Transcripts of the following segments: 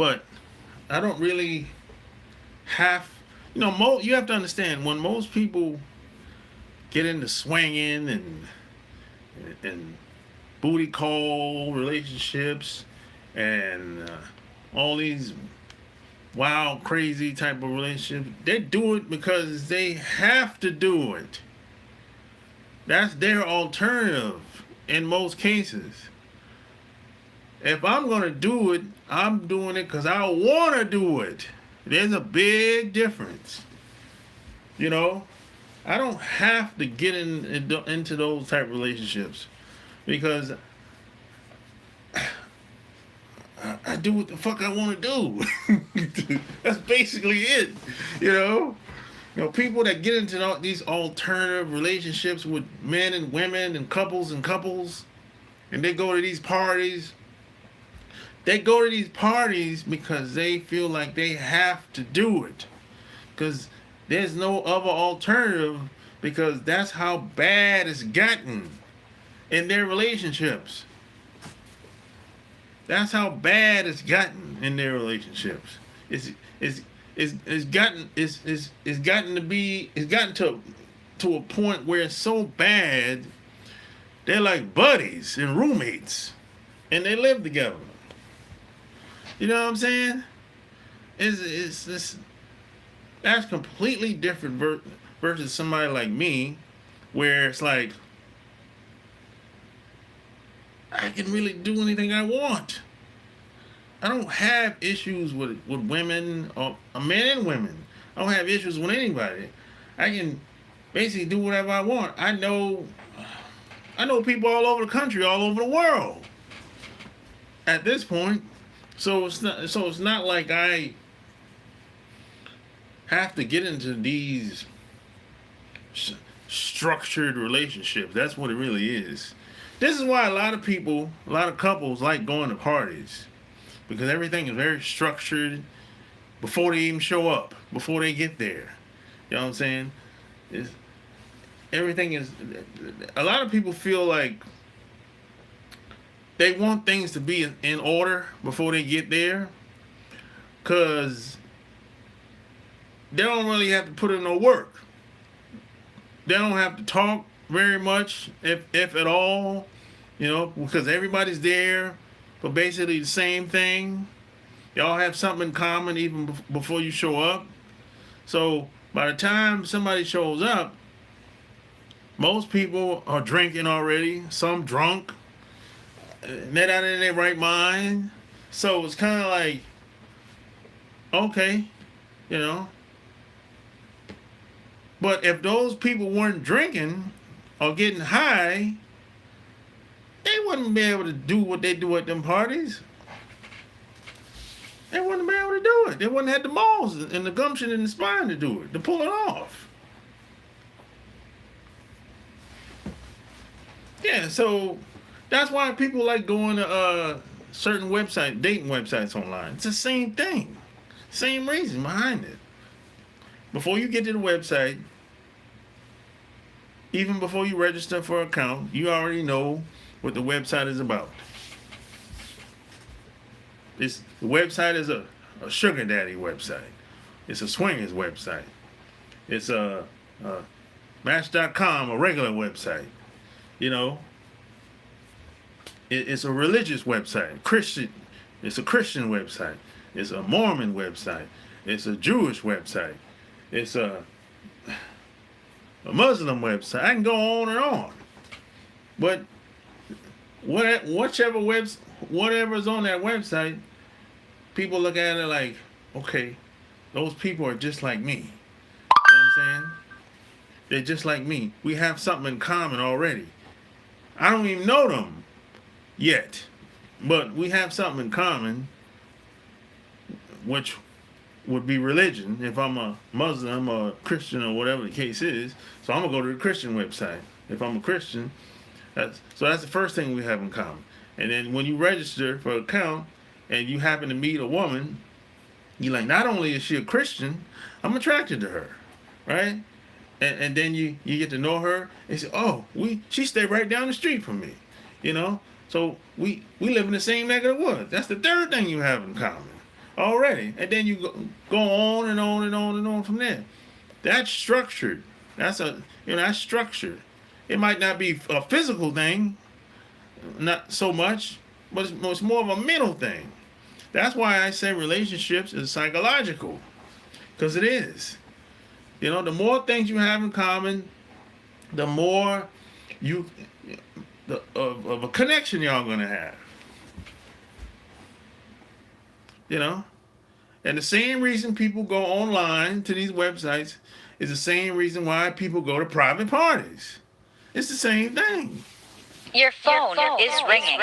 But I don't really have, you have to understand when most people get into swinging and booty call relationships and all these wild, crazy type of relationships, they do it because they have to do it. That's their alternative in most cases. If I'm going to do it, I'm doing it because I want to do it. There's a big difference. You know, I don't have to get into those type of relationships because I do what the fuck I want to do. That's basically it. You know, people that get into these alternative relationships with men and women and couples, and they go to these parties. They go to these parties because they feel like they have to do it. Because there's no other alternative, because that's how bad it's gotten in their relationships. That's how bad it's gotten in their relationships. It's gotten to a point where it's so bad they're like buddies and roommates and they live together. You know what I'm saying? It's that's completely different versus somebody like me, where it's like I can really do anything I want. I don't have issues with women or men and women. I don't have issues with anybody. I can basically do whatever I want. I know people all over the country, all over the world. At this point, so it's not like I have to get into these structured relationships. That's what it really is. This is why a lot of couples like going to parties, because everything is very structured before they even show up, before they get there. You know what I'm saying? Everything is. A lot of people feel like they want things to be in order before they get there, because they don't really have to put in no work. They don't have to talk very much, if at all, because everybody's there for basically the same thing. Y'all have something in common even before you show up. So by the time somebody shows up, most people are drinking already, some drunk, they're not in their right mind. So it's kind of like, okay, you know. But if those people weren't drinking or getting high, they wouldn't be able to do what they do at them parties. They wouldn't be able to do it. They wouldn't have the balls and the gumption and the spine to do it, to pull it off. Yeah, so that's why people like going to certain websites, dating websites online. It's the same thing. Same reason behind it. Before you get to the website, even before you register for an account, you already know what the website is about. The website is a sugar daddy website. It's a swingers website. It's a Match.com, a regular website. It's a religious website. Christian. It's a Christian website. It's a Mormon website. It's a Jewish website. It's a Muslim website. I can go on and on. But whatever's on that website, people look at it like, okay, those people are just like me. You know what I'm saying? They're just like me. We have something in common already. I don't even know them yet, but we have something in common, which would be religion. If I'm a Muslim or a Christian or whatever the case is, so I'm gonna go to the Christian website. If I'm a Christian, that's the first thing we have in common. And then when you register for an account and you happen to meet a woman, you're like, not only is she a Christian, I'm attracted to her, right? And then you get to know her and say, oh, she stayed right down the street from me, So we live in the same neck of the woods. That's the third thing you have in common. already, and then you go on and on and on and on from there. That's structured. That's structured. It might not be a physical thing, not so much, but it's more of a mental thing. That's why I say relationships is psychological, because it is. The more things you have in common, the more of a connection y'all gonna have. And the same reason people go online to these websites is the same reason why people go to private parties. It's the same thing. Your phone is ringing.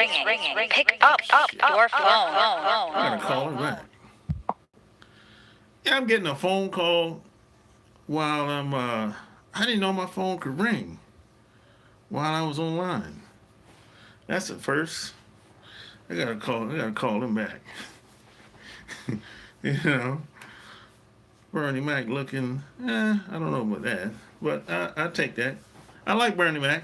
Pick up your phone. I gotta call it back. Yeah, I'm getting a phone call while I didn't know my phone could ring while I was online. That's the first. I gotta call him back. Bernie Mac looking, I don't know about that, but I take that. I like Bernie Mac.